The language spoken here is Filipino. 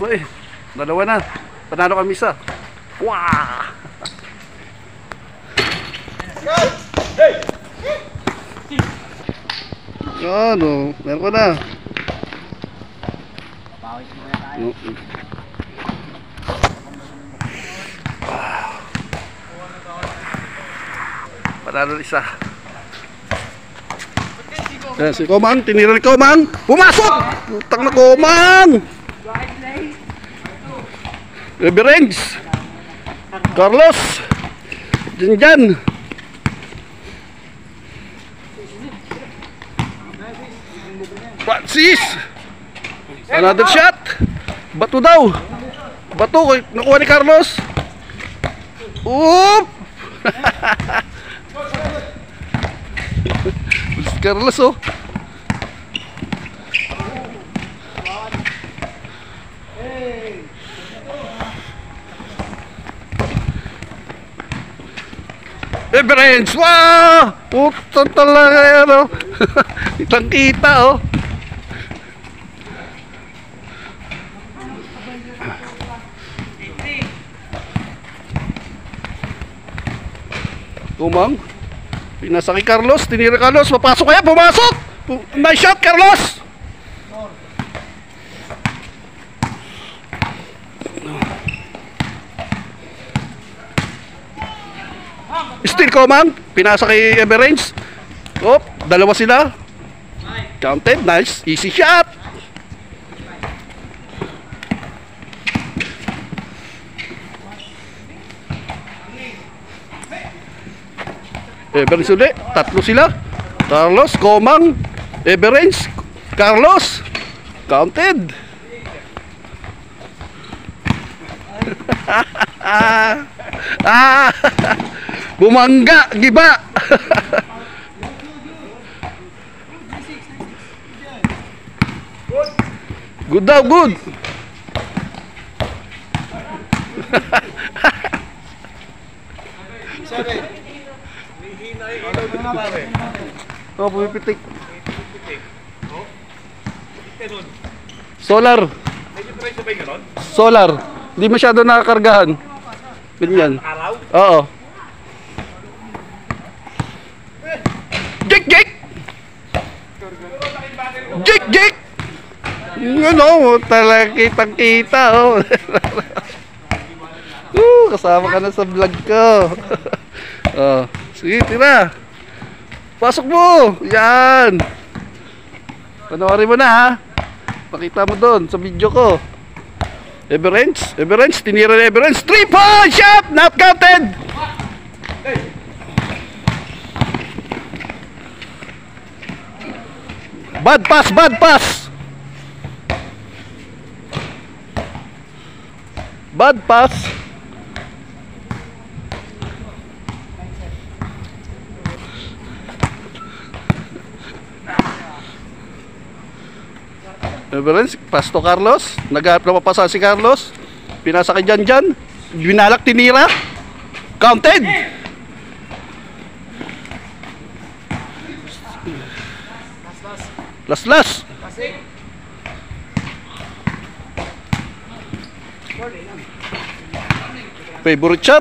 Uy, dalawa na. Panalo kami isa. Wah! Ano, meron ko na. Panalo isa. Ayan, si Komang, tinira ni Komang. Pumasok! Utang na Komang! Reverends Carlos Dyan Francis, another shot. Bato daw. Bato, nakuha ni Carlos. Oop! Carlos, oh. Reverends, wow! Puta talaga yan, oh. Kitang kita, oh. Kumang, pinasa kay Carlos, tinira Carlos, papasok kaya, pumasok! Nice shot, Carlos! Still Komang, pinasa kay Everrange. Op, dalawa sila. Counted, nice, easy shot. Everrange ulit, tatlo sila. Carlos, Komang, Everrange, Carlos. Counted. Bumangga, giba. Good daw, good. Oh, pumipitik. Solar. Solar. Hindi masyado nakakargahan. Ganyan. Oo. Jik! Jik! Ano, talaga kitang-kita, oh. Kasama ka na sa vlog ko. Oh, sige, tira. Pasok mo. Yan. Panoorin mo na, ha. Pakita mo doon sa video ko. Everrange, tinira ni Everrange. 3-point shot, not counted. Bad pass. Bad pass. Everrange, pass to Carlos. Naghahanap na mapasa si Carlos. Pinasa kay Jan. Binalak, tinira. Counted. Last. Favorite shot.